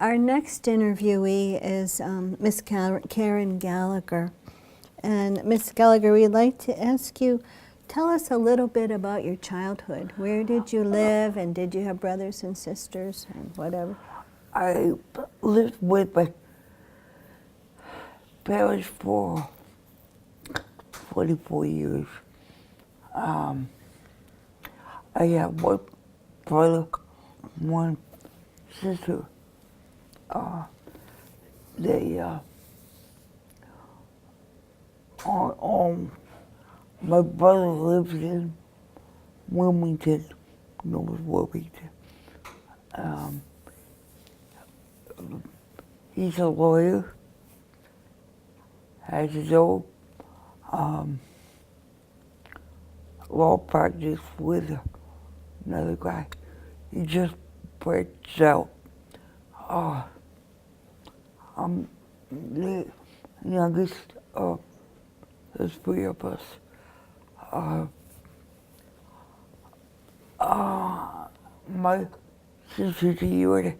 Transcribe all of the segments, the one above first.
Our next interviewee is Miss Karen Gallagher. And Miss Gallagher, we'd like to ask you, tell us a little bit about your childhood. Where did you live, and did you have brothers and sisters and whatever? I lived with my parents for 44 years. I have one brother, one sister. They my brother lives in Wilmington, North Wilmington. He's a lawyer, has his own law practice with another guy. He just branched out. I'm the youngest of the three of us. My sister's a year and a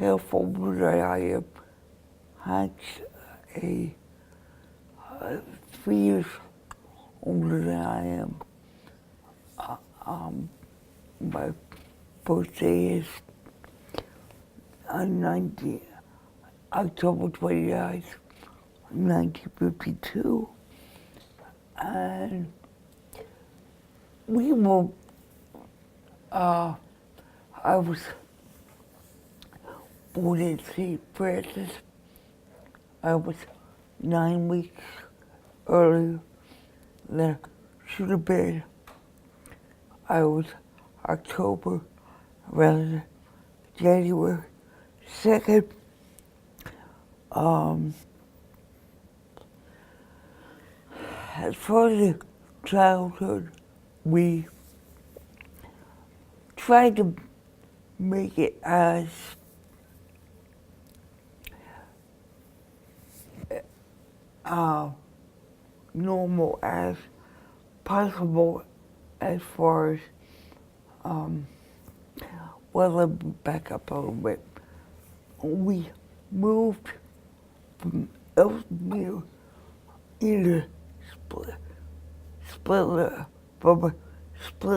half older than I am. Hank's 3 years older than I am. My birthday is on October 29th, 1952. And we were, I was born in St. Francis. I was 9 weeks earlier than I should have been. I was October rather than January 2nd. As far as the childhood, we tried to make it as normal as possible. As far as, well, let me back up a little bit. We moved from Ellesmere into split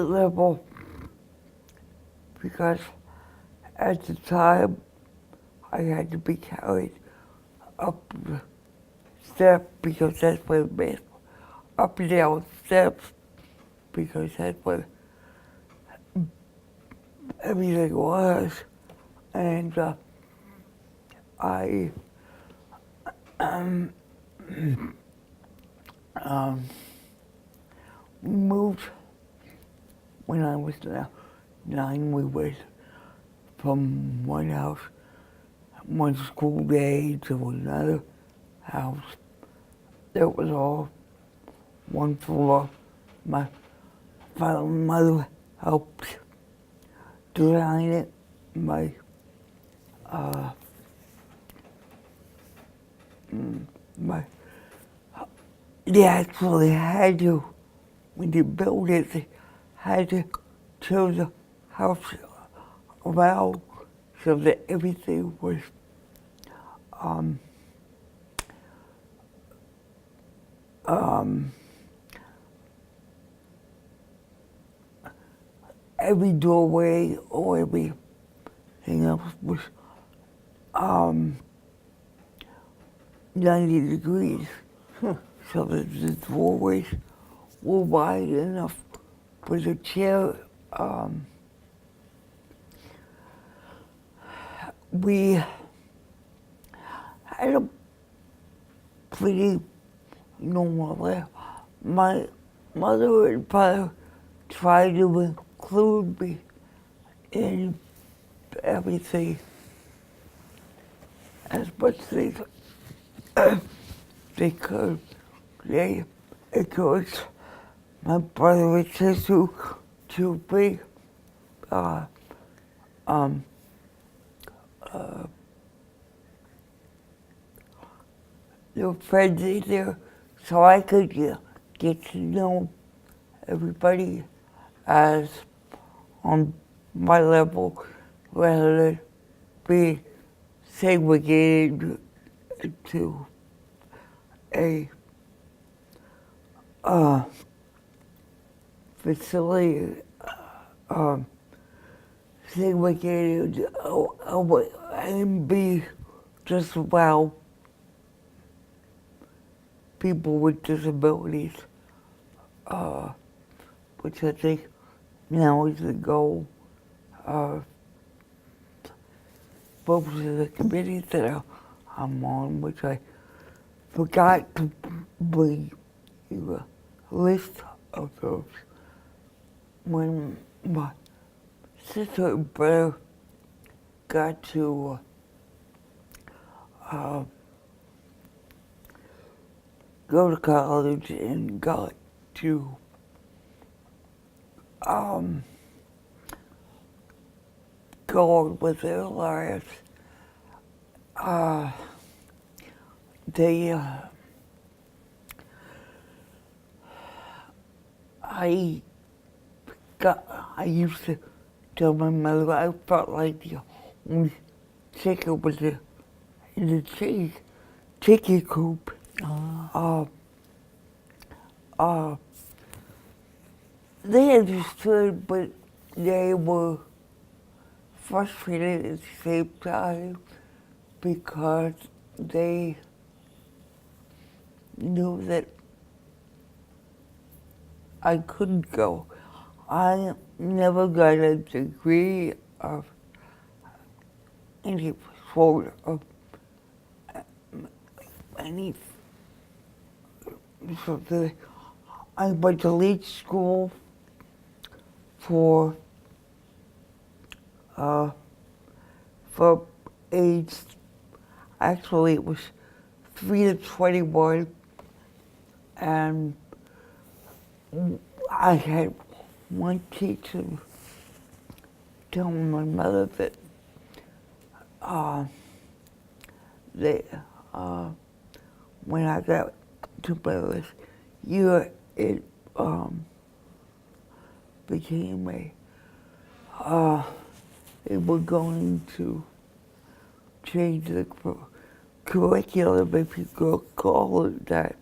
level because at the time I had to be carried up the steps because that's where the best, up and down steps because that's where everything was. And I moved when I was 9. We went from one house, one school day to another house. That was all one floor. My father and mother helped design it. They actually had to, when they built it, they had to turn the house around so that everything was every doorway or everything else was 90 degrees. So that the doorways were wide enough for the chair. We had a pretty normal life. My mother and father tried to include me in everything as much as they could. They encouraged my brother and sister to be their friends in there so I could get to know everybody as on my level rather than be segregated to a facility, segregated and be just allow people with disabilities, which I think now is the goal of both of the committees that I'm on, which I forgot to bring you a list of those. When my sister and brother got to go to college and got to go on with their lives, they I used to tell my mother I felt like the only chicken was in the chicken coop. They understood, but they were frustrated at the same time because they knew that I couldn't go. I never got a degree of any sort of any something. I went to lead school for age, actually it was 3 to 21, and I had one teacher tell my mother that when I got to my last year, it became they were going to change the curriculum, if you could call it that.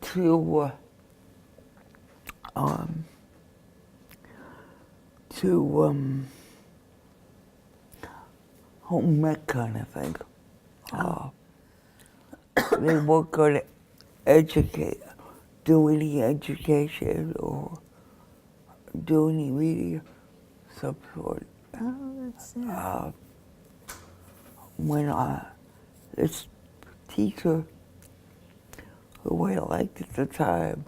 To home ec kind of thing. They weren't going to do any education or do any reading of some sort. Oh, that's sad. When this teacher, who I liked at the time,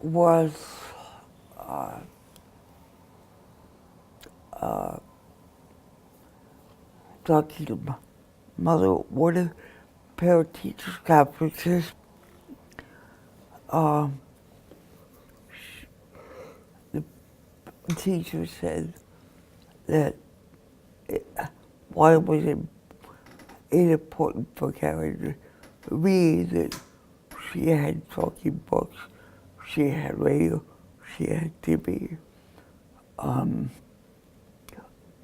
was talking to my mother at one of the parent teachers conferences. The teacher said that why was it important for Karen to read, that she had talking books, she had radio, she had TV.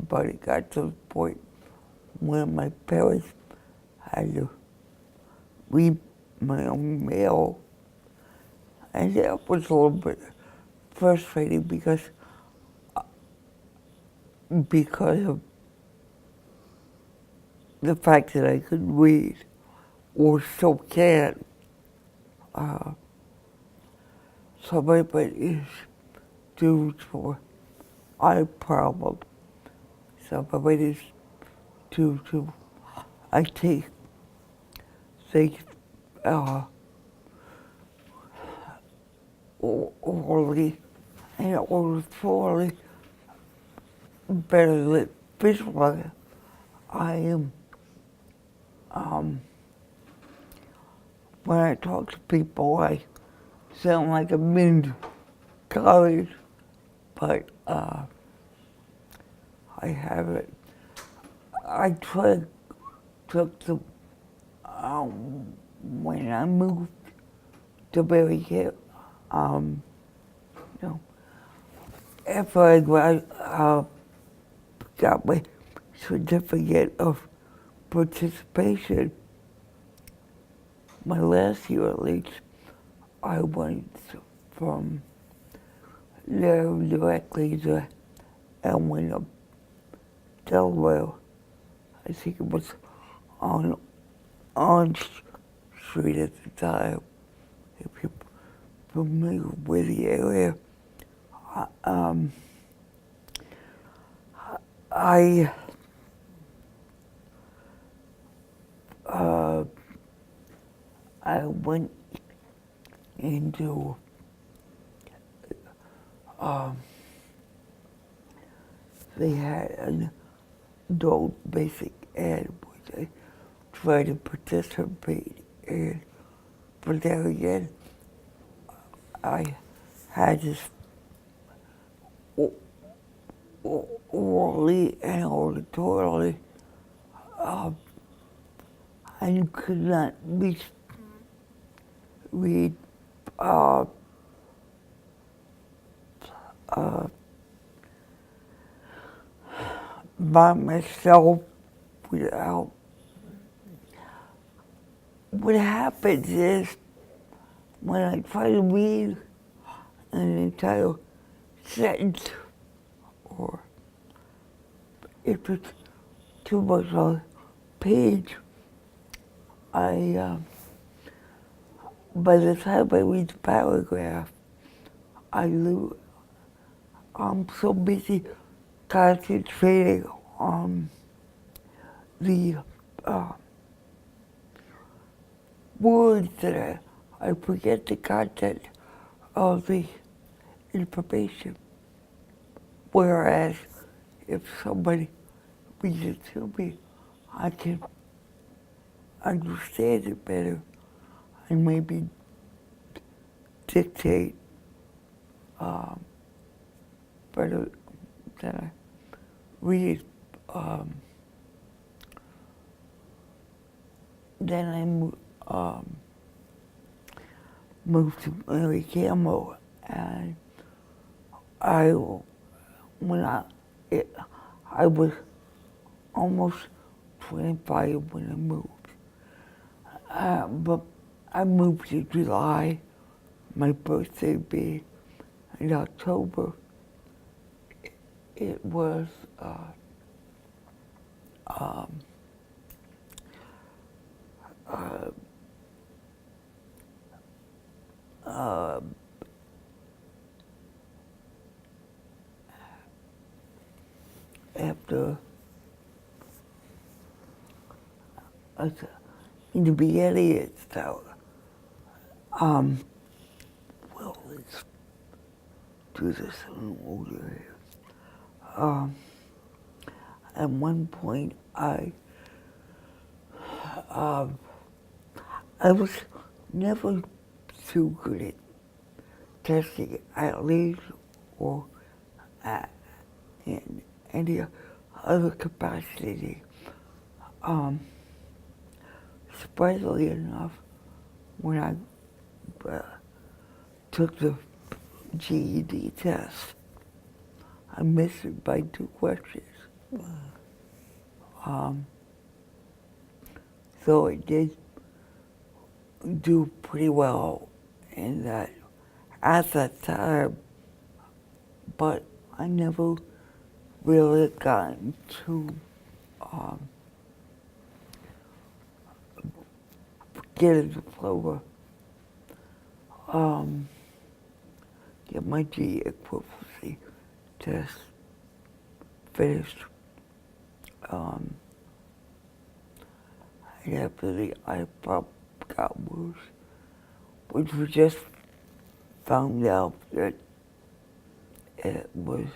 But it got to the point where my parents had to read my own mail, and that was a little bit frustrating because of the fact that I couldn't read, or still can't. Some of it is due to eye problem. Some of it is due to, I take things orally and orally better than visually. I am, when I talk to people, I sound like I'm in college, but I haven't. I took the, when I moved to Berry Hill, You know, after I got my certificate of participation, my last year at least, I went from there directly to Elmina, Delaware. I think it was on Orange Street at the time, if you're familiar with the area. I I went into they had an adult basic ed which I tried to participate in, but there again I had this orally and auditorily I could not read by myself without. What happens is when I try to read an entire sentence, or if it's too much on a page, by the time I read the paragraph, I'm so busy concentrating on the words that I forget the content of the information. Whereas if somebody reads it to me, I can understand it better and maybe dictate better than I read. Then I moved to Mary Campbell, and I was almost 25 when I moved. But I moved in July, my birthday being in October. It was after in the beginning it's well, let's do this in order here. At one point I was never too good at testing at least or in any other capacity. Surprisingly enough, when I took the GED test, I missed it by 2 questions. So I did do pretty well in that at that time, but I never really got to get a diploma, get my GE equivalency test finished. And after the IPOP got worse, which we just found out that it was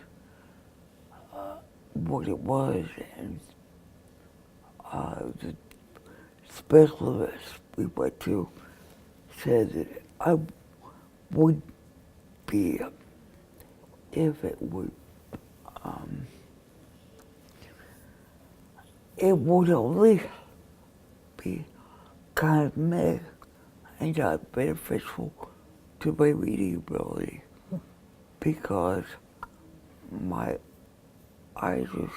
what it was, and the specialist we went to said that I would be, if it would only be cosmetic and not beneficial to my reading ability because my eyes was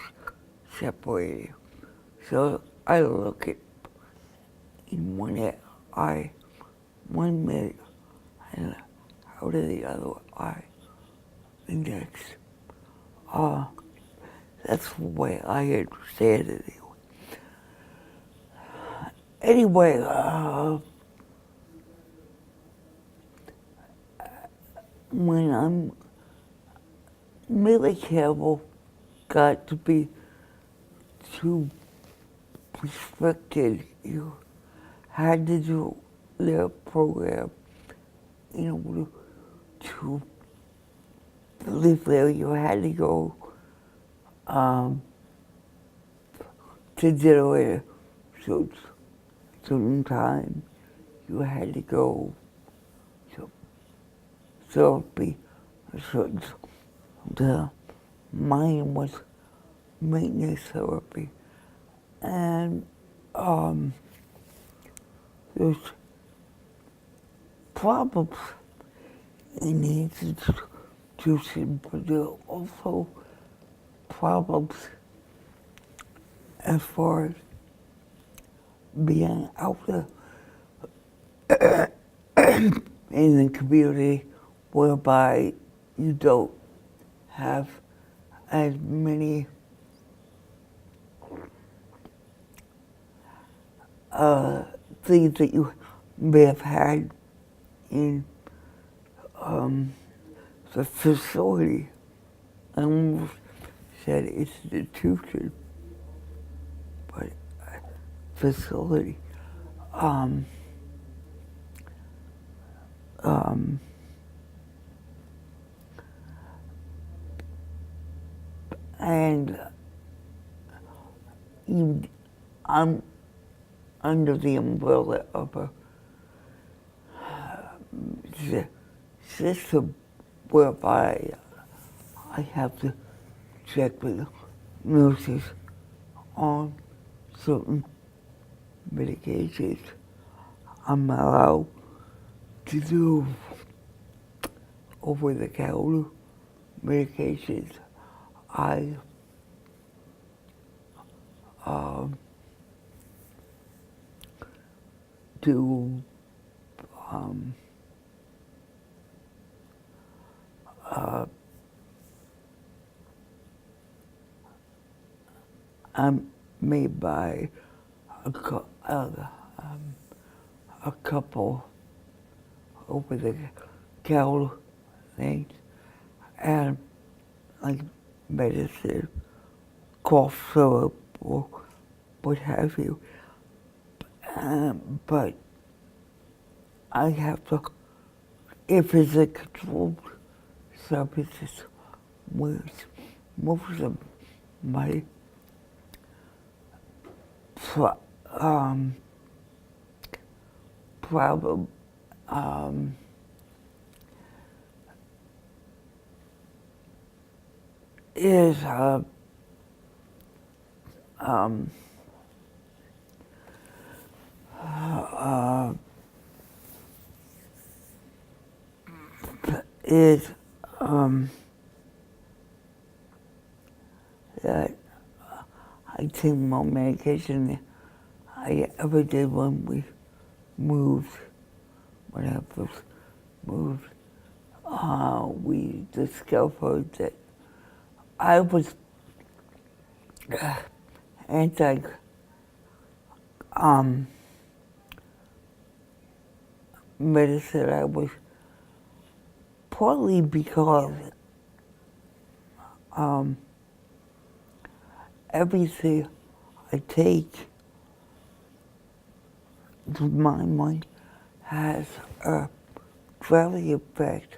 separated. So I look at in one eye 1 minute and out of the other eye the next. That's the way I understand it anyway. Anyway, when I'm really careful, got to be too restricted. You had to do their program in order to live there. You had to go to Delaware at certain time. You had to go to therapy. So mine was maintenance therapy. And there's problems in the institution, but there are also problems as far as being out there in the community whereby you don't have as many things that you may have had in the facility. I almost said institution, but facility. And I'm under the umbrella of a system whereby I have to check with nurses on certain medications. I'm allowed to do over-the-counter medications. I do I'm made by a couple over-the-counter things, and like medicine, cough syrup, or what have you. But I have to, if it's a controlled substance, where most of my problem is that I take more medication than I ever did when we moved. When I first moved, we discovered that I was anti medicine. I was partly because everything I take, to my mind, has a drowning effect.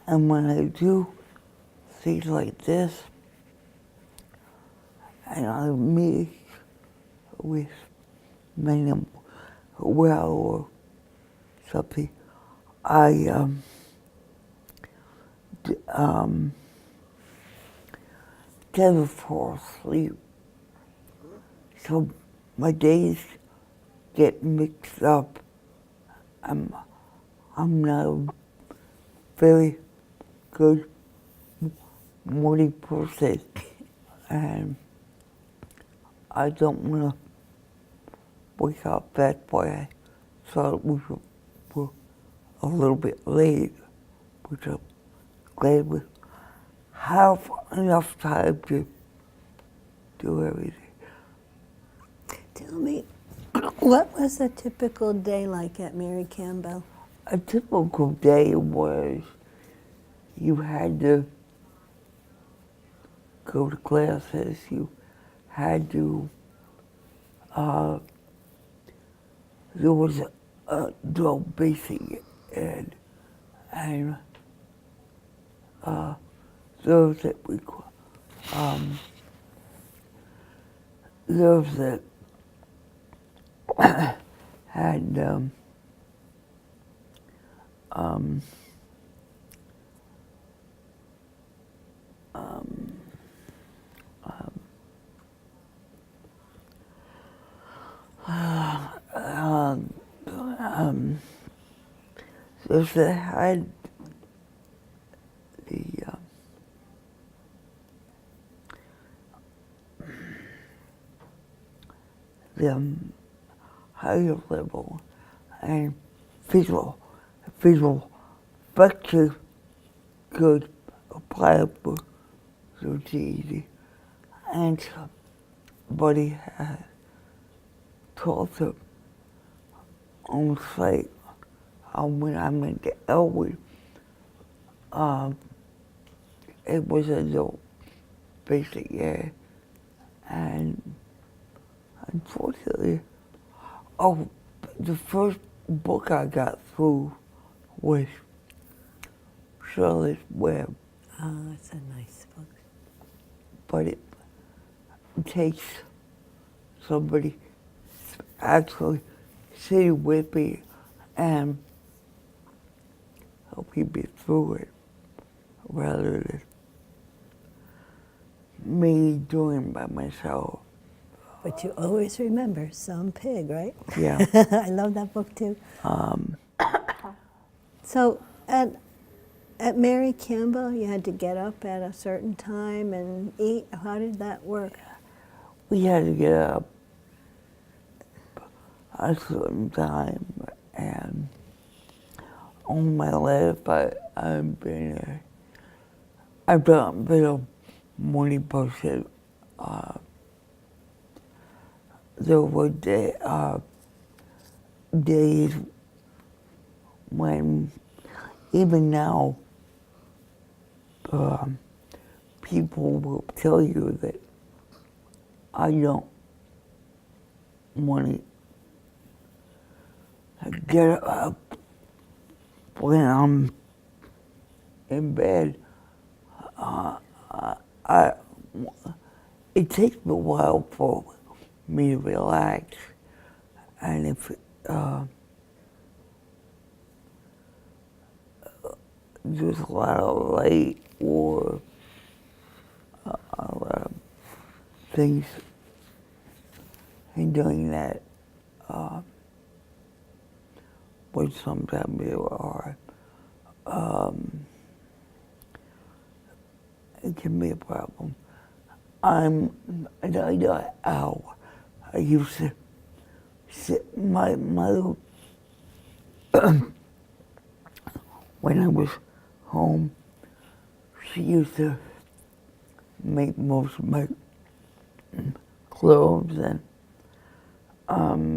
And when I do things like this, and I meet with many well or something, I never fall asleep. So my days get mixed up. I'm not very good morning person, and I don't want to wake up that way. So we were a little bit late, which I'm glad we have enough time to do everything. Tell me, what was a typical day like at Mary Campbell? A typical day was you had to go to classes, you had to, there was a adult basic ed, and those that we, those that had those that had the higher level and visual structure could apply for so easy. And somebody had taught them on site when I went to Elwood. It was adult basic ed, and unfortunately, the first book I got through was Charlotte's Web. Oh, that's a nice book. But it takes somebody actually sitting with me and helping me through it, rather than me doing it by myself. But you always remember some pig, right? Yeah. I love that book too. So at Mary Campbell, you had to get up at a certain time and eat. How did that work? We had to get up at a certain time, and on my left, I've been a morning person. There were days when, even now, people will tell you that I don't want to get up when I'm in bed. It takes me a while for me to relax, and if there's a lot of light or a lot of things in doing that, which sometimes they are, it can be a problem. I used to sit, my mother, when I was home, she used to make most of my clothes and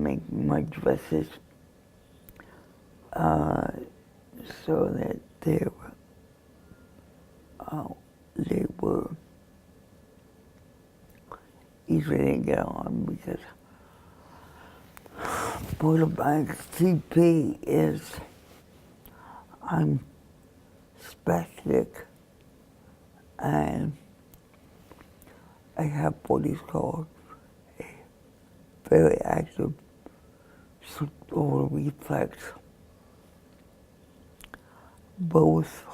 make my dresses so that they were easy to get on, because part of my CP is I'm spastic, and I have what is called a very active or reflex. Both,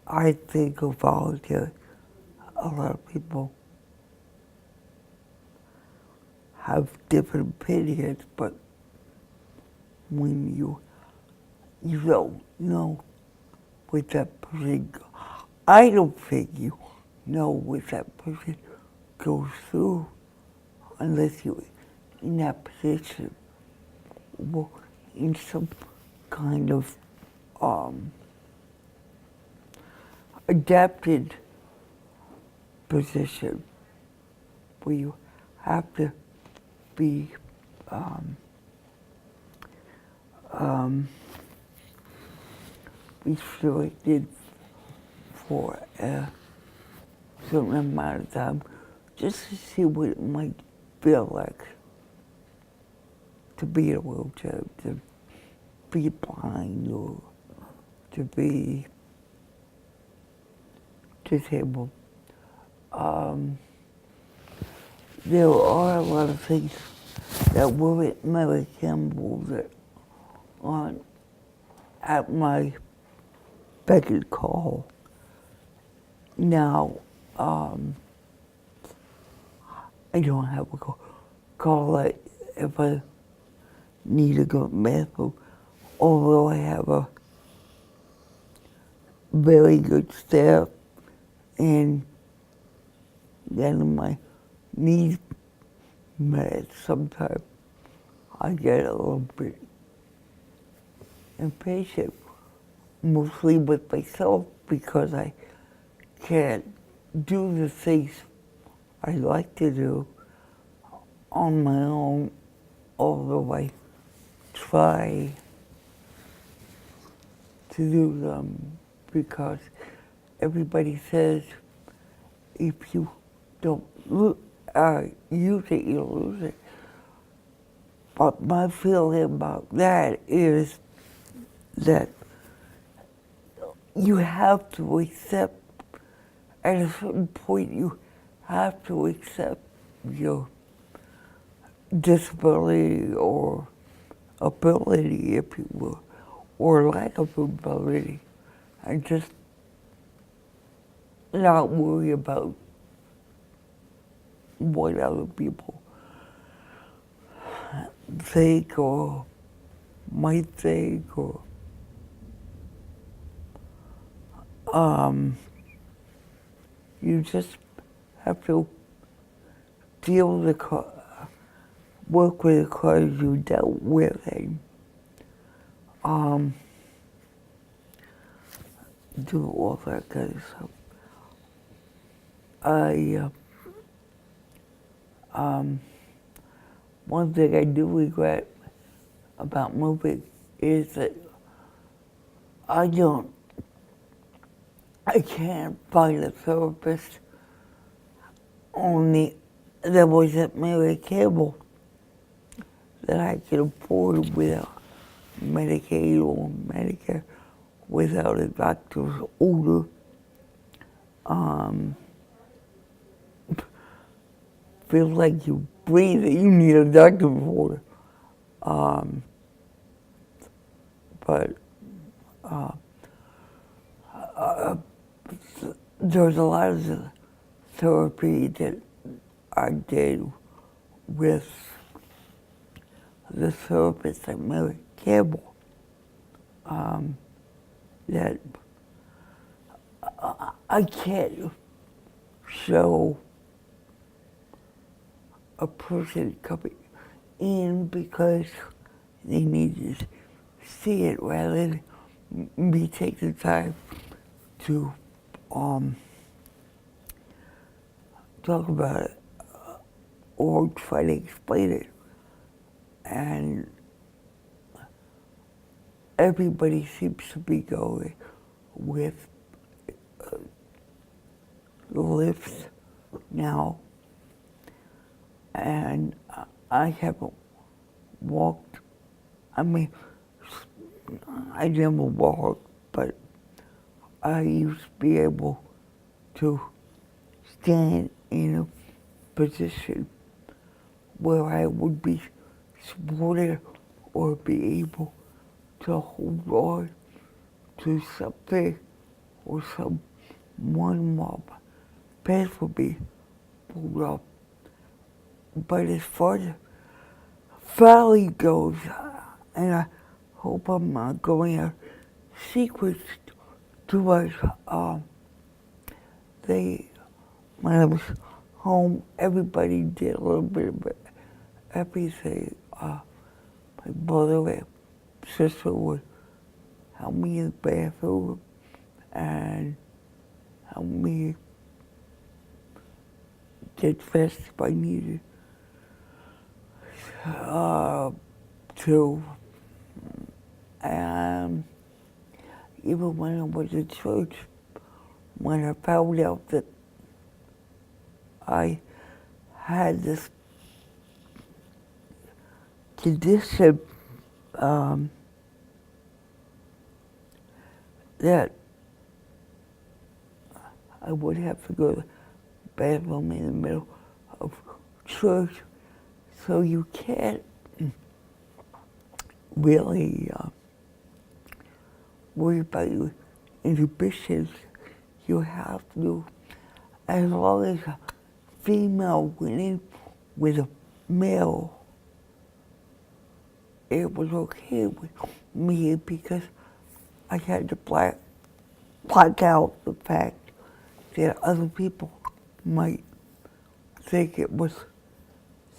I think, are voluntary. A lot of people have different opinions, but when you don't know what that person, I don't think you know what that person goes through unless you're in that position or in some kind of adapted position where you have to be restricted for a certain amount of time just to see what it might feel like to be in a wheelchair, to be blind or to be disabled. There are a lot of things that weren't Mary Campbell that aren't at my beck and call. Now, I don't have a call it if I need to go to the bathroom, although I have a very good staff and getting my needs met. Sometimes I get a little bit impatient, mostly with myself because I can't do the things I like to do on my own, although I try to do them because everybody says if you don't use it, you lose it. But my feeling about that is that you have to accept, at a certain point, you have to accept your disability or ability, if you will, or lack of ability, and just not worry about what other people think or might think, or you just have to deal with the work with the cards you dealt with, and do all that kind of stuff. One thing I do regret about moving is that I can't find a therapist that was at Mary Campbell that I could afford without Medicaid or Medicare, without a doctor's order. Feels like you breathe, you need a doctor's order. But there's a lot of therapy that I did with the therapist at Mary Campbell that I can't show a person coming in because they need to see it rather than me take the time to talk about it or try to explain it. And everybody seems to be going with lifts now, and I haven't walked. I mean, I never walked, but I used to be able to stand in a position where I would be supported or be able to hold on to something or someone while my pants would be pulled up. But as far as Valley goes, and I hope I'm not going out secrets too much. When I was home, everybody did a little bit of everything. My brother and sister would help me in the bathroom and help me get dressed if I needed to. And even when I was at church, when I found out that I had this condition, that I would have to go to the bathroom in the middle of church, so you can't really worry about your inhibitions. You have to, as long as a female went in with a male, it was okay with me because I had to black out the fact that other people might think it was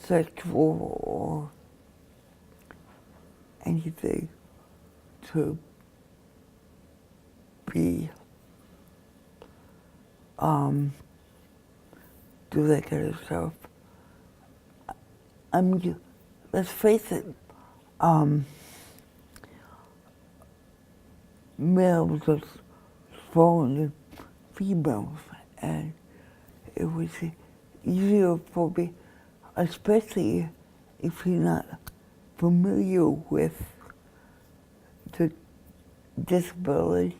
sexual or anything to be do that kind of stuff. Let's face it, males are stronger than females, and it was easier for me, especially if you're not familiar with the disability,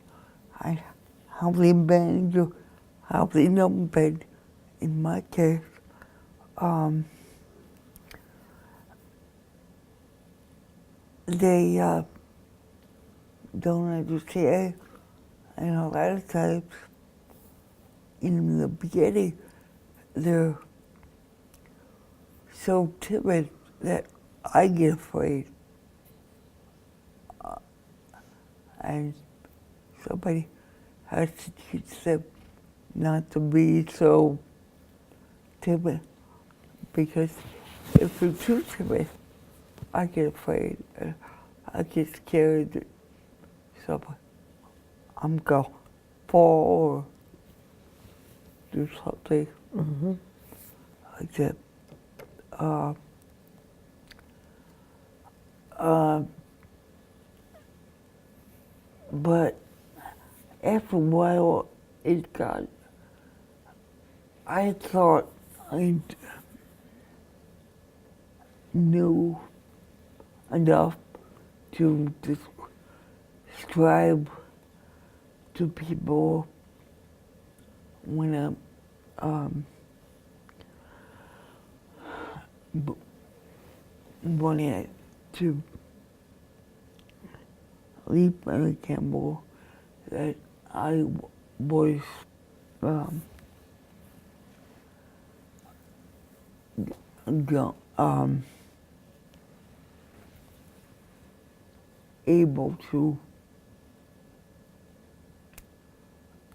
how they bend or how they don't bend. In my case, they don't understand, and a lot of times in the beginning, they're so timid that I get afraid. And somebody has to teach them not to be so timid, because if they're too timid, I get afraid. I get scared that I'm going to fall or do something like that. But after a while, I thought I knew enough to describe to people when I'm wanting to leap on a camel that I was able to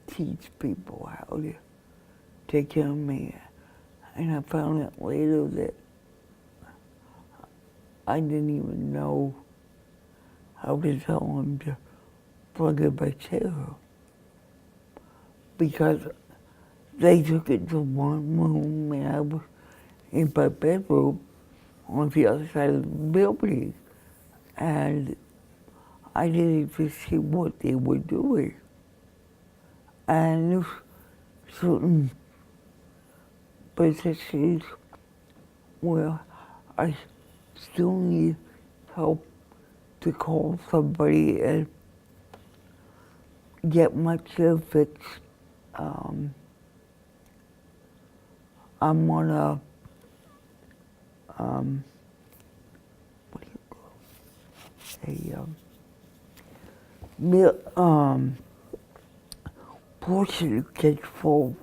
teach people how to take care of me. And I found out later that I didn't even know how to tell them to plug in my chair, because they took it to one room and I was in my bedroom on the other side of the building, and I didn't even see what they were doing. And there's certain positions where I still need help to call somebody and get my chair fixed. I'm on a what do you call it? Portion control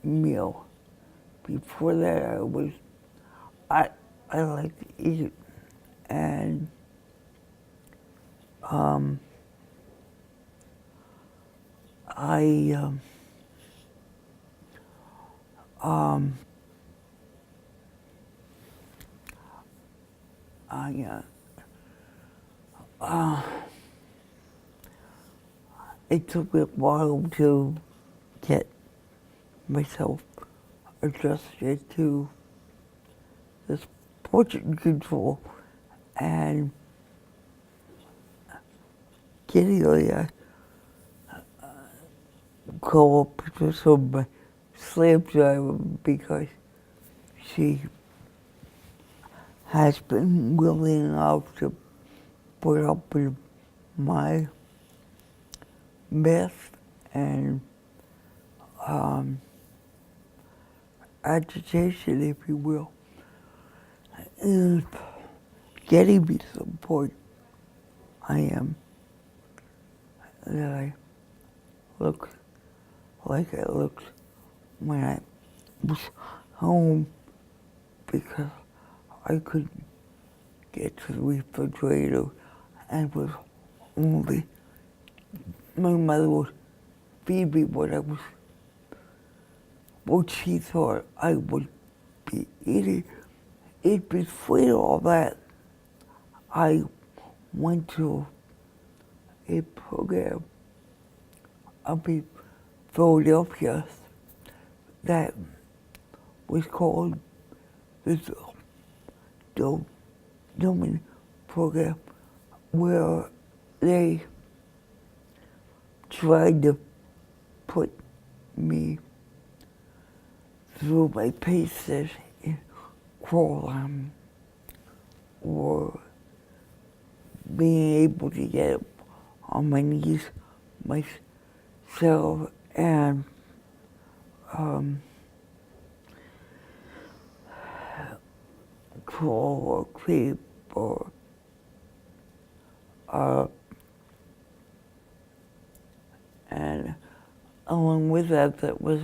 meal. Before that, I like to eat, and Um, I I it took me a while to get myself adjusted to this portrait control and getting a co-op of my slave driver because she has been willing enough to put up with my mess and agitation, if you will, and getting me to the point I am that I look like I looked when I was home because I couldn't get to the refrigerator and was only, my mother would feed me what she thought I would be eating. In between all that, I went to a program up in Philadelphia that was called the Developmental program, where they tried to put me through my paces in crawl or being able to get on my knees myself and crawl or creep or and along with that, that was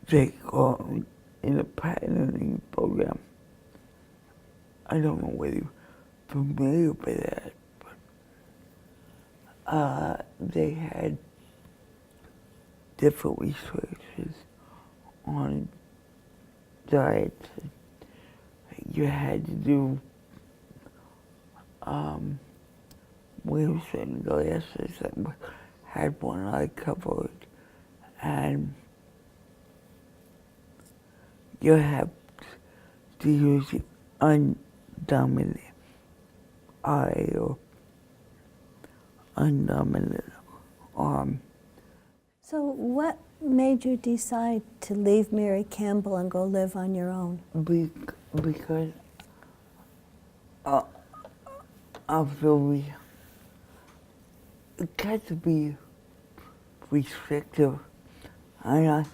they call in a patenting program. I don't know whether you're familiar with that, but they had different researches on diets. You had to do wear certain glasses that had one eye covered, and you have to use the undominant eye or undominant arm. So what made you decide to leave Mary Campbell and go live on your own? Because of the it got to be restrictive, and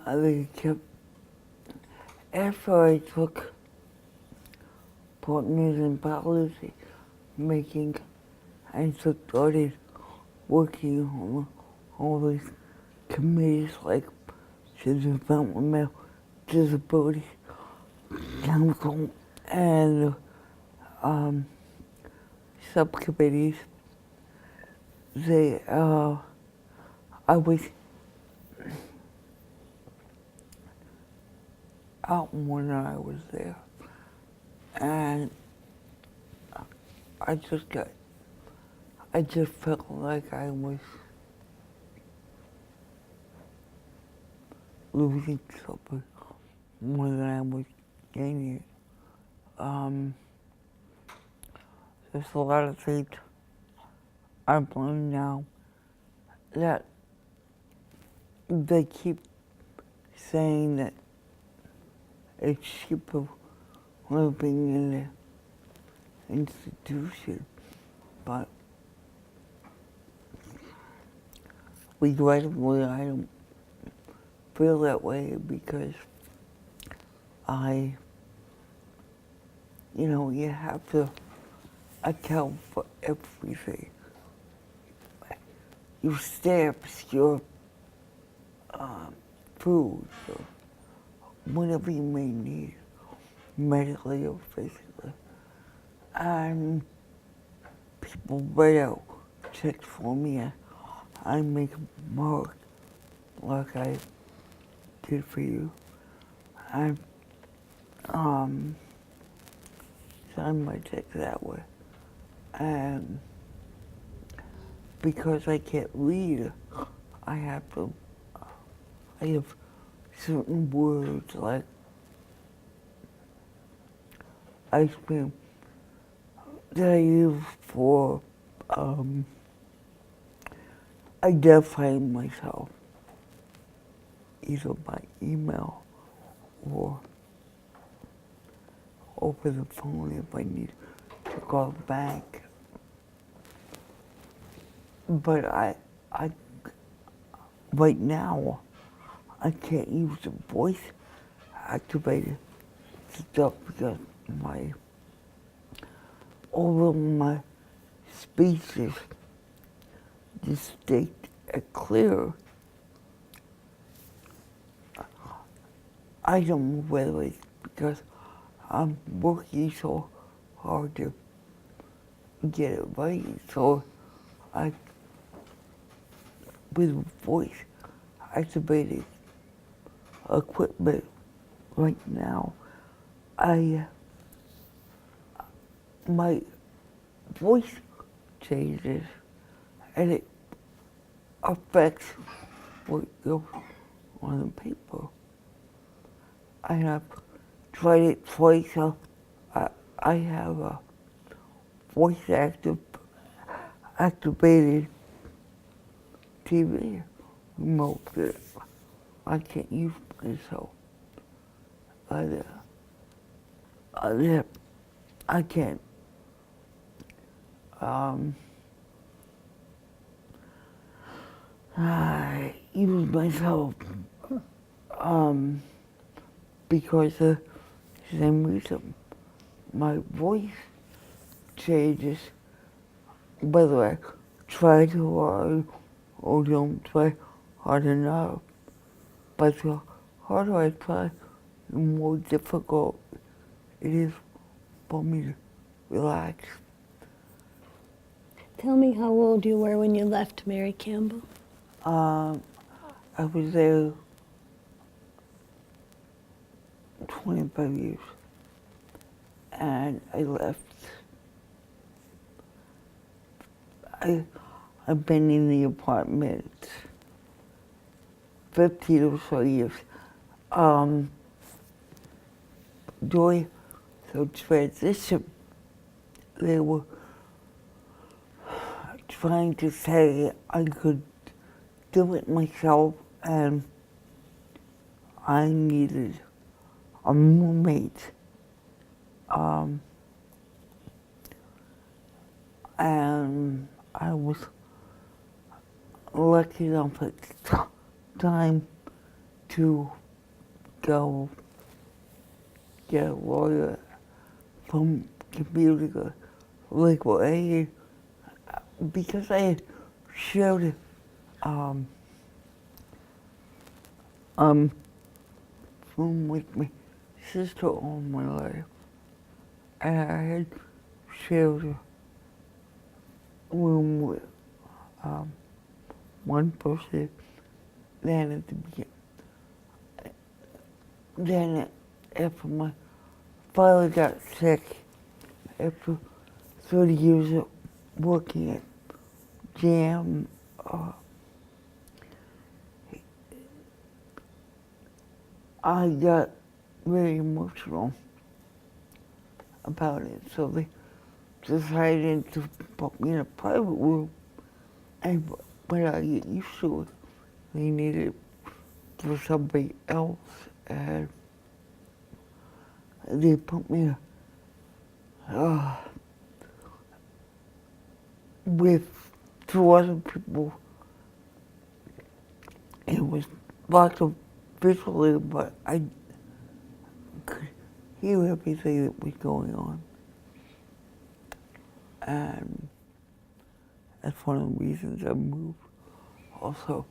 they kept, after I took partners in policy making and started working on all these committees like the Developmental Disabilities Council and subcommittees. I was out when I was there, and I just felt like I was losing something more than I was gaining. There's a lot of things I'm learning now that they keep saying that it's cheaper living in an institution, but regrettably I don't feel that way because I you know, you have to account for everything. Your steps, your food, or whatever you may need, medically or physically. And people write out checks for me, and I make a mark like I did for you. And sign my check that way. And because I can't read, I have certain words like ice cream that I use for identifying myself, either by email or over the phone if I need to call the bank. But I right now, I can't use the voice activated stuff because although my speech is distinct and clear, I don't know whether it's because I'm working so hard to get it right. So with voice activated equipment right now, my voice changes and it affects what goes on the paper. And I've tried it twice. I have a voice activated TV remote that I can't use myself. I can't use myself because of the same reason. My voice changes whether I try too hard or don't try hard enough. But the harder I try, the more difficult it is for me to relax. Tell me how old you were when you left Mary Campbell. I was there 25 years, and I left. I've been in the apartment 15 or so years. During the transition, they were trying to say I could do it myself, and I needed a roommate. And I was lucky enough at the time to go get a lawyer from community legal aid because I had shared room with my sister all my life, and I had shared a room with one person. Then at the beginning, then after my father got sick, after 30 years of working at GM, I got very emotional about it. So they decided to put me in a private room, and when I get used to it, they needed for somebody else, and they put me with 2 other people. It was lots of visually, but I could he knew everything that was going on. And that's one of the reasons I moved. Also,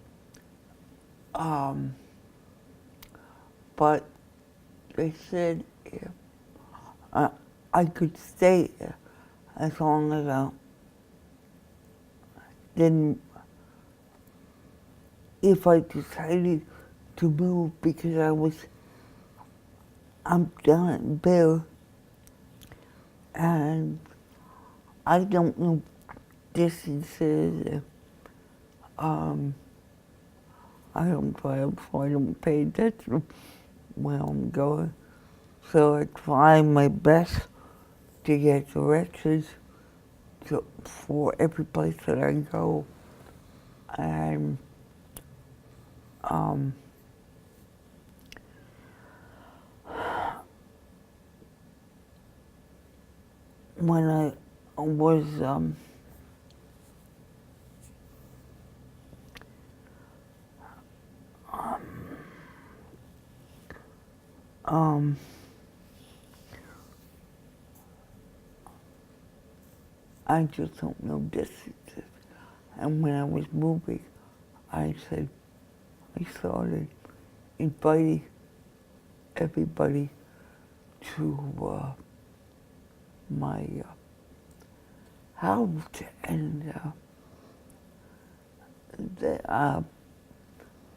but they said if I could stay there as long as I didn't, if I decided to move because I'm done there, and I don't know distances. I don't drive, so I don't pay attention where I'm going. So I try my best to get directions for every place that I go. And when I was I just don't know distances. And when I was moving, I started inviting everybody to my house, and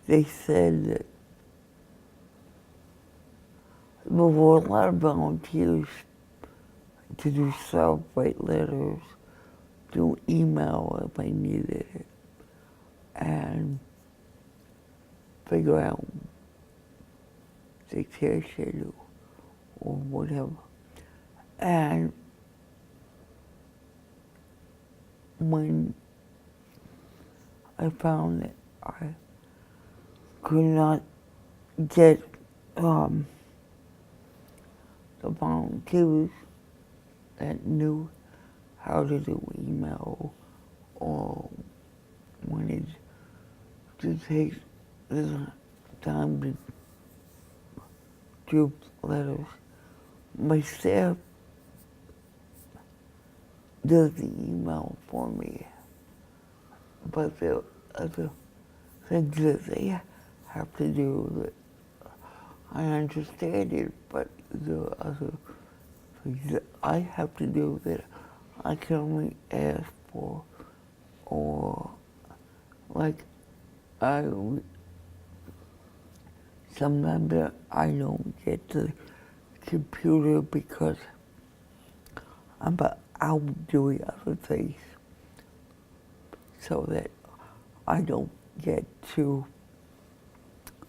they said that there were a lot of volunteers to do celebrate letters, do email if I needed it, and figure out the care schedule or whatever. And when I found that I could not get the volunteers that knew how to do email or wanted to take the time to do letters. My staff does the email for me, but there are other things that they have to do that I understand it, but there are other things that I have to do that I can only ask for, or like sometimes I don't get to the computer because I'm out doing other things, so that I don't get to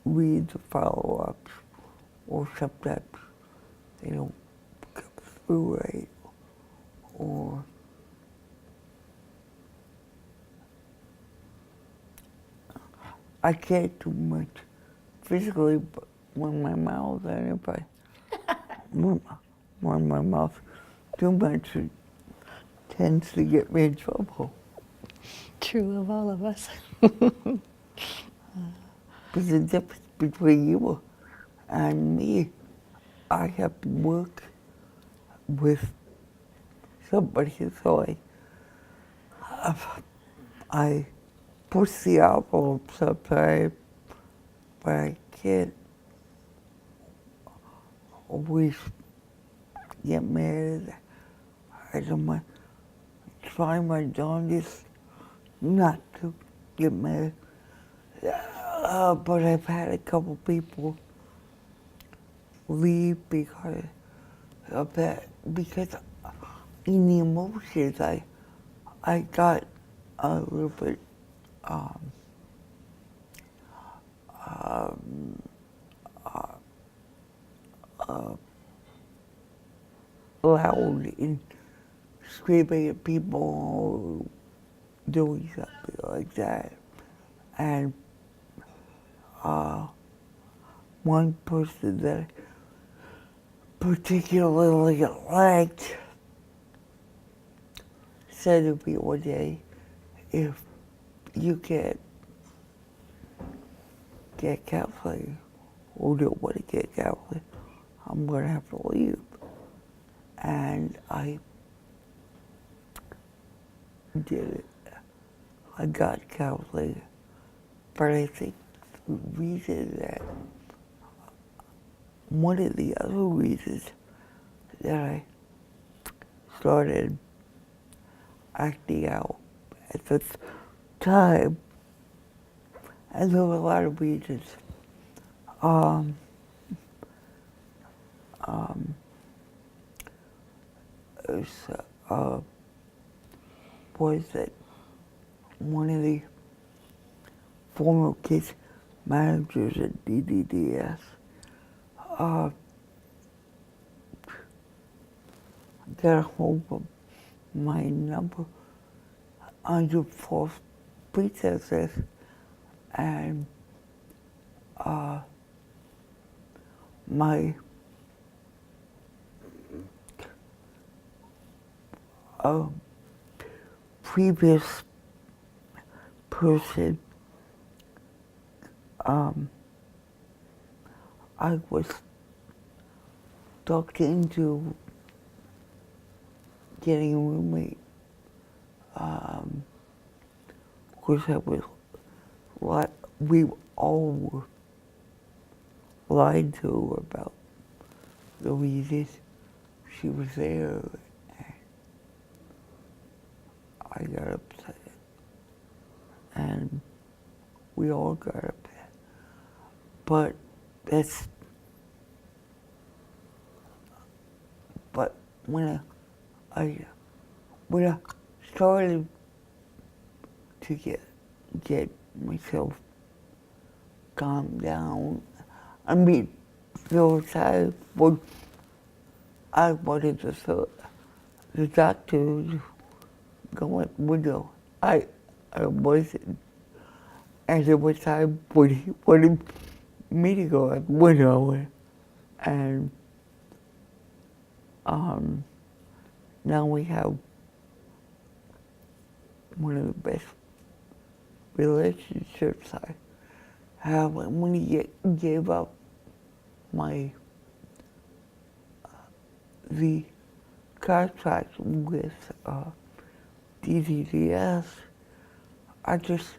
read the follow-ups, or sometimes they don't come through right, or I can't do much physically, but when my mouth, and if I move my mouth too much, it tends to get me in trouble. True of all of us. But the difference between you and me, I have to work with somebody, so I push the envelope sometimes, but I can't always get mad. I don't try my darndest not to get mad. But I've had a couple people leave because of that. Because in the emotions, I got a little bit loud in screaming at people, doing something like that. And one person that I particularly liked said to me one day, if you can't get counseling or don't want to get counseling, I'm going to have to leave. And I did it. I got counseling, but I think the reason that one of the other reasons that I started acting out at the time, and there were a lot of reasons, was that one of the former case managers at DDDS got a hold of my number under false pretenses, and my previous person I was talked into getting a roommate. Of course, we all were lied to about the reasons she was there, and I got upset, and we all got upset. But when I started to get myself calmed down, I mean, there were times when I wanted the doctor to go out the window. I wasn't. And there was time when he wanted me to go out the window, and now we have one of the best relationships I have. And when he gave up the contract with DDDS, I just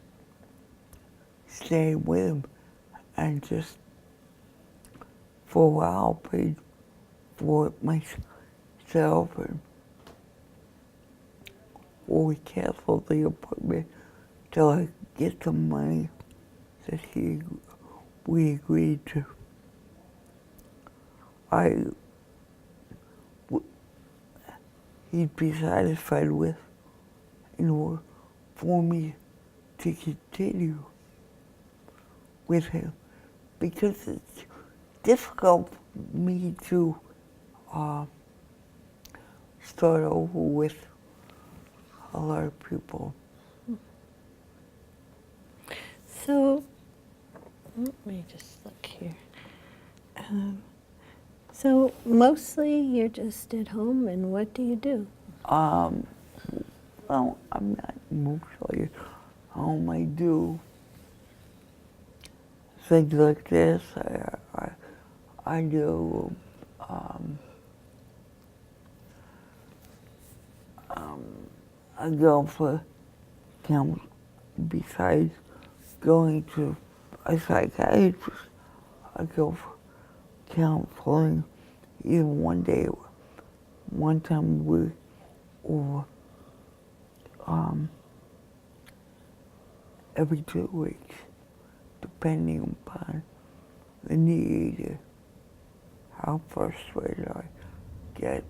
stayed with him and just for a while paid for it myself, and we canceled the appointment till I get the money that we agreed to. He'd be satisfied with in order for me to continue with him, because it's difficult for me to start over with a lot of people. So, let me just look here. So mostly you're just at home, and what do you do? Well, I'm not mostly at home. I do things like this. I do I go for counseling. Besides going to a psychiatrist, I go for counseling either one day, one time a week, or every 2 weeks, depending upon the need, how frustrated I get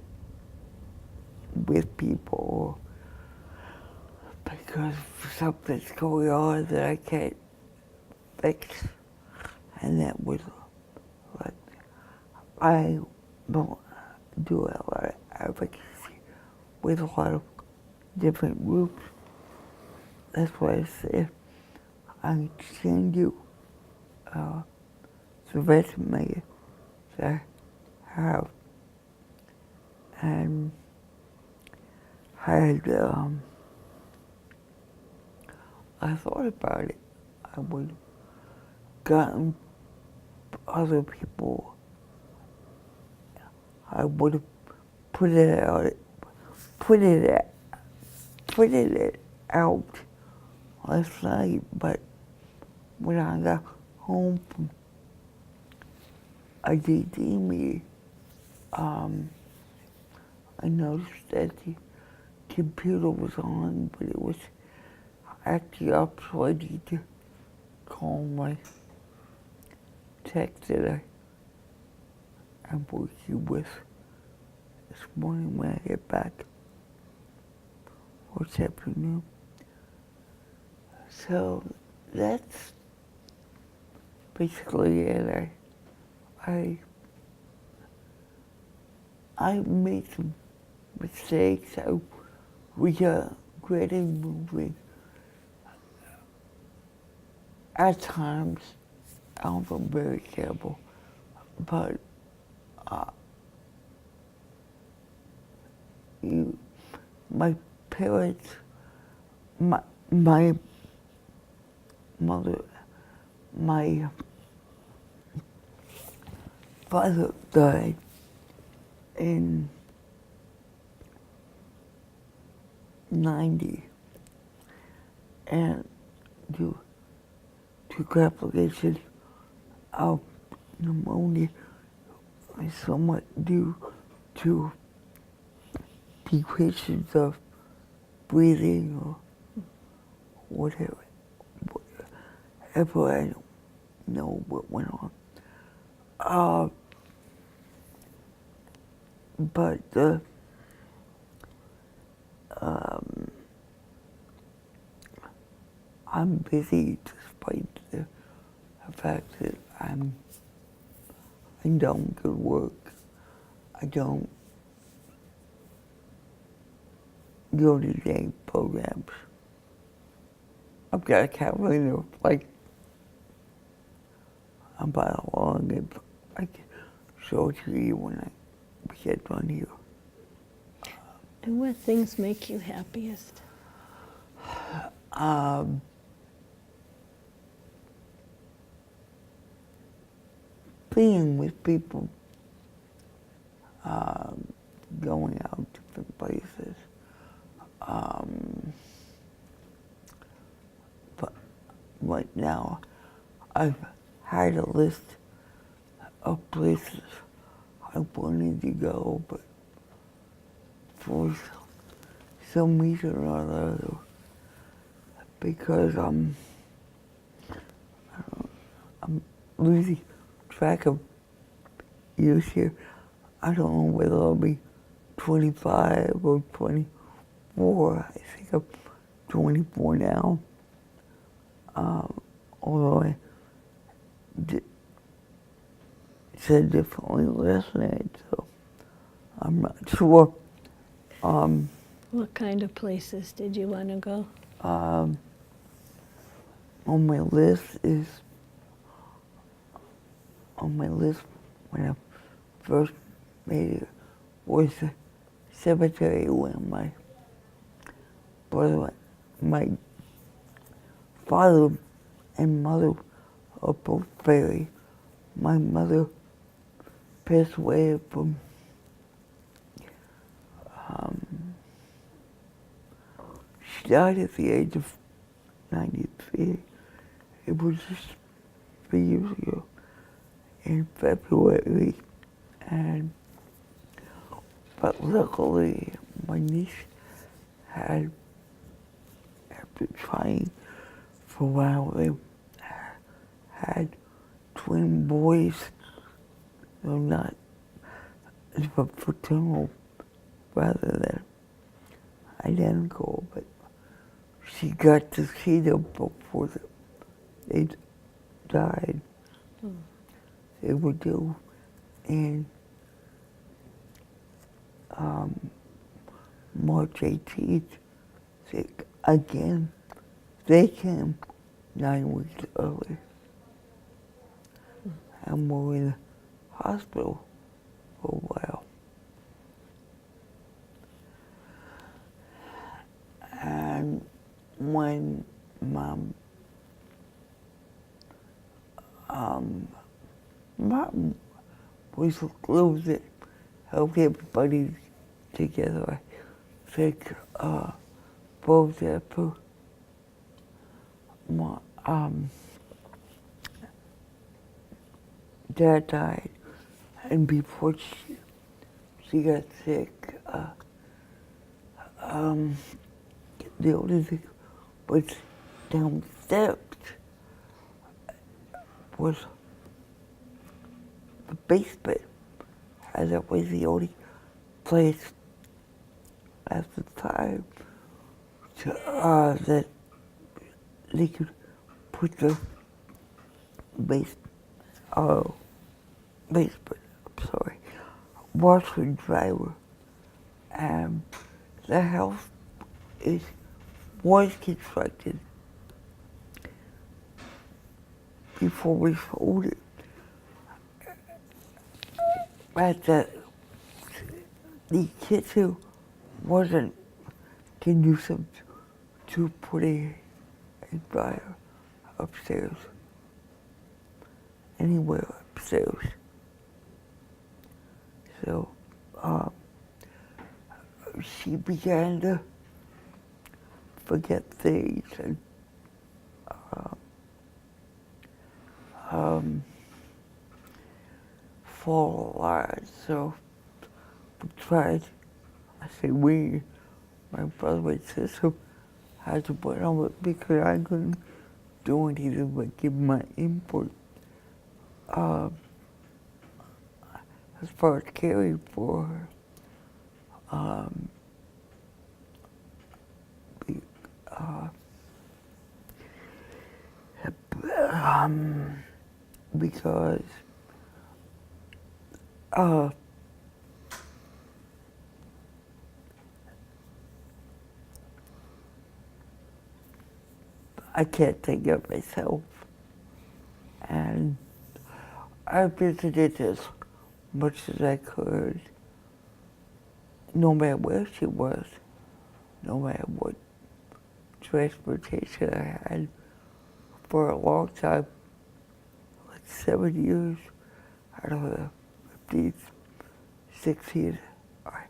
with people, because something's going on that I can't fix. And that was like, I don't do a lot of advocacy with a lot of different groups. That's why I said I can send you the resume that I have. And I thought about it. I would have gotten other people I would have put it out, put it out last night, but when I got home from a DD meeting, I noticed that the computer was on, but it was actually up, so I need to call my tech that I'm working with this morning when I get back, or this afternoon. So that's basically it. I made some mistakes. I regretted moving. At times, I'm very careful, but my parents, my mother, my father died in 90, and due to complications of pneumonia, and somewhat due to depressions of breathing or whatever. I don't know what went on. But I'm busy despite the fact that I don't get work. I don't go to day programs. I've got a calendar like about how long I can show it to you when we get done here. And what things make you happiest? Being with people, going out different places. But right now, I've had a list of places I wanted to go, but for some reason or another, because I'm losing track of years here. I don't know whether I'll be 25 or 24. I think I'm 24 now. Although I said differently last night, so I'm not sure. What kind of places did you want to go? On my list when I first made it was the cemetery where my brother, my father and mother are both buried. My mother passed away from she died at the age of 93. It was just 3 years ago in February, but luckily my niece had, after trying for a while, they had twin boys. They're not fraternal rather than identical, but she got to see them before they died. They were due in March 18th. Again, they came 9 weeks early and were in the hospital for a while. And when Mom was losing helped everybody together. I think both after my dad died and before she got sick, the only thing was downstairs was the basement, and that was the only place at the time that they could put the basement, washer and dryer. And the house was constructed before we sold it. But the kitchen wasn't conducive to putting a dryer upstairs, anywhere upstairs. So she began to forget things and fall a lot. So we tried, I say we, my brother and sister had to put on it because I couldn't do anything but give my input as far as caring for her. Because I can't take care of myself. And I visited as much as I could, no matter where she was, no matter what transportation I had. For a long time, like 7 years out of the 15, 16, I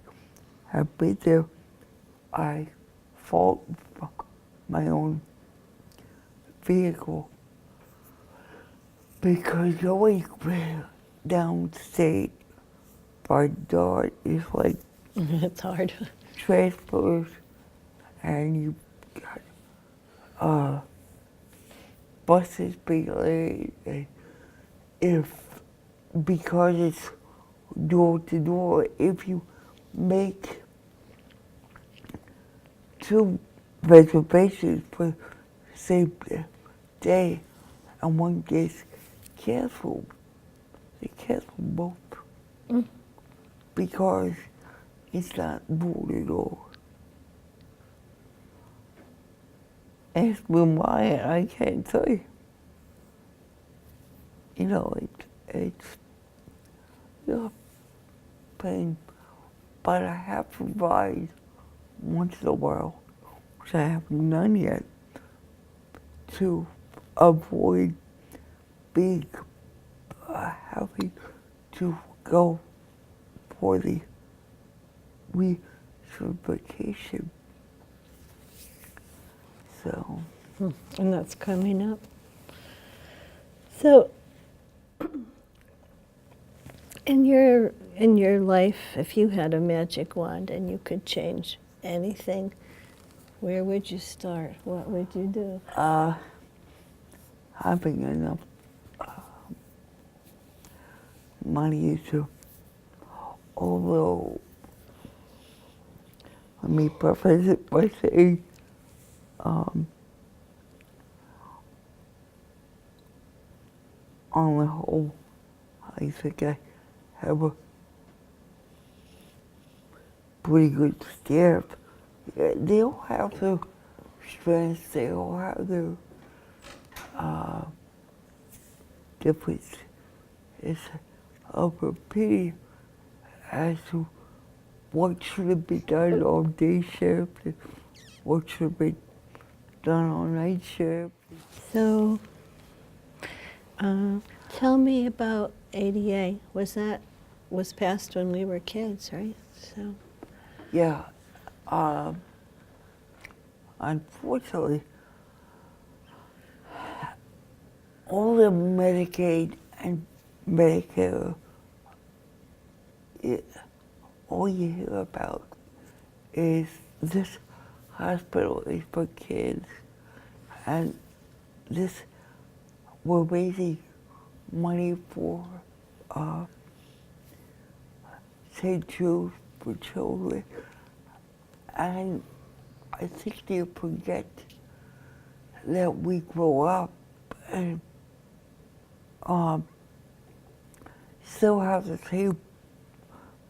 have been there. I fought my own vehicle because going downstate by dark is like It's hard. transfers, and you got buses being late, and because it's door to door, if you make 2 reservations for the same day and one gets canceled, they cancel both because it's not door to door. Ask me why, I can't tell you. You know, it's pain, but I have to ride once in a while, which I haven't done yet, to avoid being having to go for the recertification. So. And that's coming up. So, in your life, if you had a magic wand and you could change anything, where would you start? What would you do? Having enough money to, although, let me preface it by saying, on the whole, I think I have a pretty good staff. They all have their strengths, they all have their difference. It's of opinion as to what should have been done on day shift and what should have been done on night shift. So, tell me about ADA. Was was passed when we were kids, right? So, Yeah. Unfortunately, all the Medicaid and Medicare, all you hear about is this hospital is for kids, and this, we're raising money for St. Jude for children, and I think they forget that we grow up and still have the same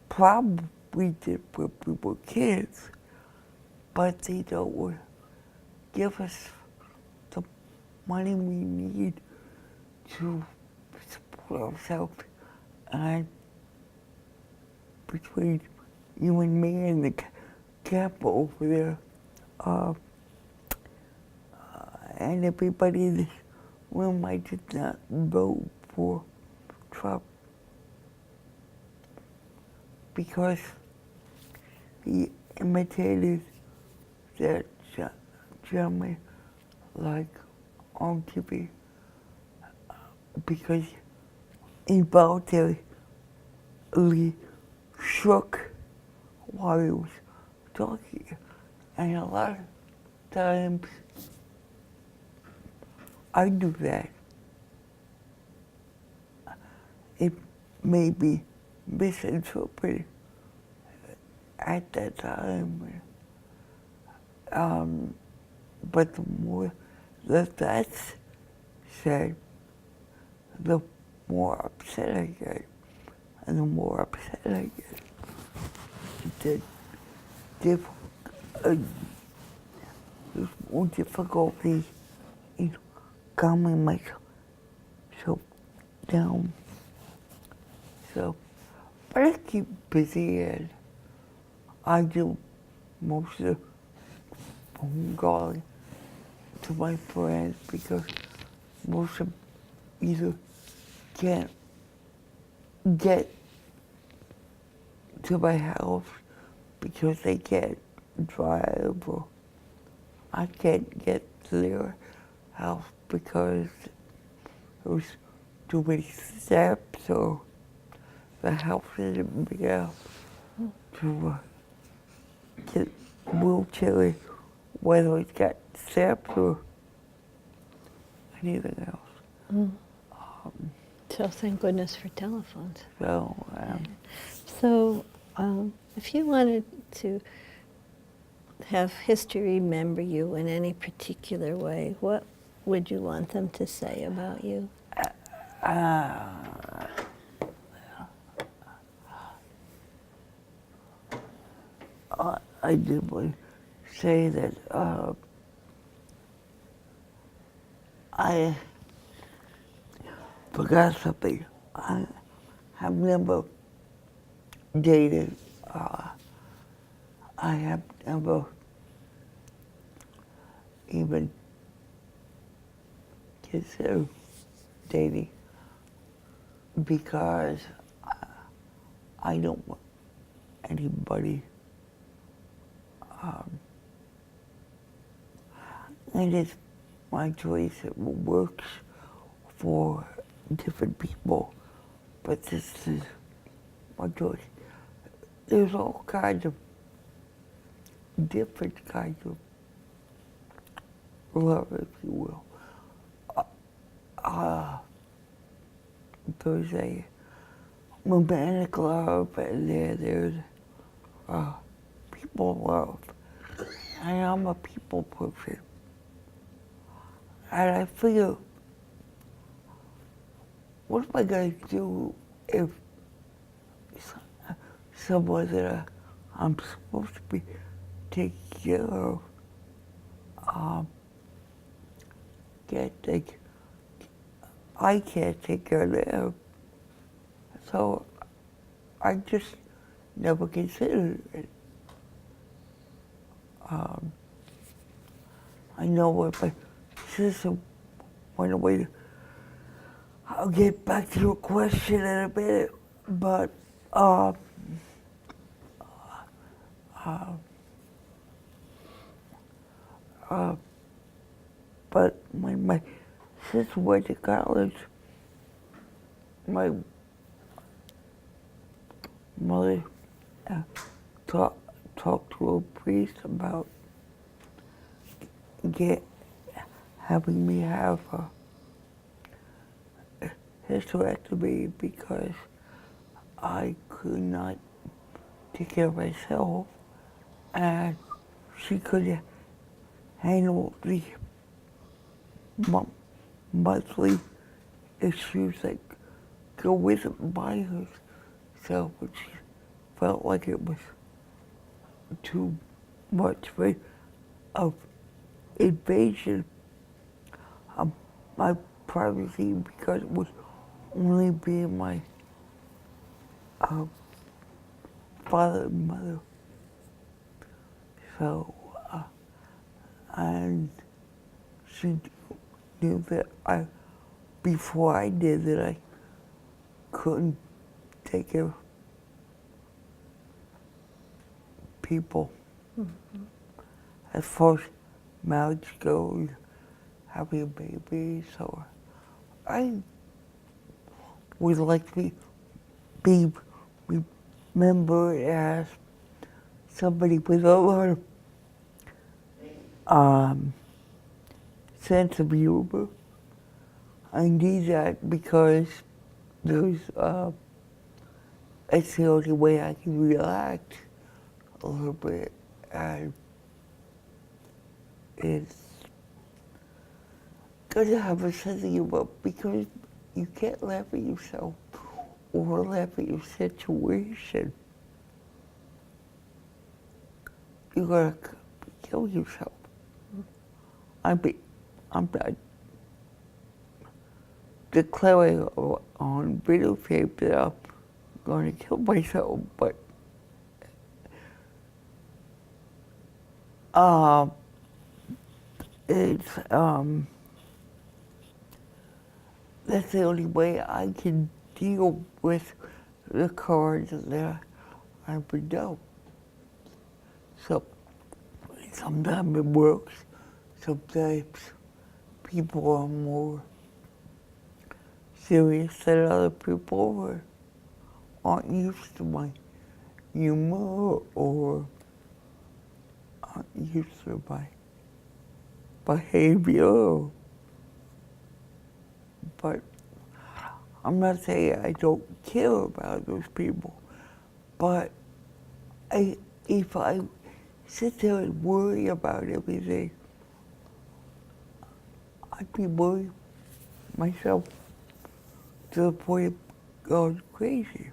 problem we did when we were kids, but they don't give us the money we need to support ourselves. And between you and me and the camp over there, and everybody in this room, I did not vote for Trump because he imitated that gentleman like on TV because involuntarily shook while he was talking. And a lot of times I do that. It may be misinterpreted at that time. But the more that that's said, the more upset I get. And the more upset I get, there's more difficulty in calming myself down. So, but I keep busy and I do most of the phone calling to my friends because most of them either can't get to my house because they can't drive, or I can't get to their house because there's too many steps, or the house isn't big enough to get wheelchair, whether it's got steps or anything else. so thank goodness for telephones. So, So, if you wanted to have history remember you in any particular way, what would you want them to say about you? I did want to say that I forgot something. I have never dated. I have never even considered dating because I don't want anybody. And it's my choice. It works for different people, but this is my choice. There's all kinds of different kinds of love, if you will. There's a romantic love, and there's people love. And I'm a people person. And I figure, what am I going to do if someone that I'm supposed to be taking care of I can't take care of them. So I just never considered it. I know if my sister went away, I'll get back to your question in a minute, but Uh, but when my sister went to college, my mother uh, talked to a priest about having me have a hysterectomy because I could not take care of myself, and she could handle the mo- monthly issues that go with it by herself, which she felt like it was too much of invasion of my privacy because it was only being my father and mother. So, and she knew that before I did, that I couldn't take care of people. Mm-hmm. As far as marriage goes, having a baby, so I would like to be remembered as somebody with a lot of sense of humor. I need that because it's the only way I can relax a little bit, and it's good to have a sense of humor because you can't laugh at yourself or laugh at your situation. You're gonna kill yourself. I'm not declaring on videotape that I'm going to kill myself, but it's that's the only way I can deal with the cards that I've been dealt. So sometimes it works. Sometimes people are more serious than other people or aren't used to my humor or aren't used to my behavior. But I'm not saying I don't care about those people, but if I sit there and worry about everything, I'd be worried myself to the point of going crazy.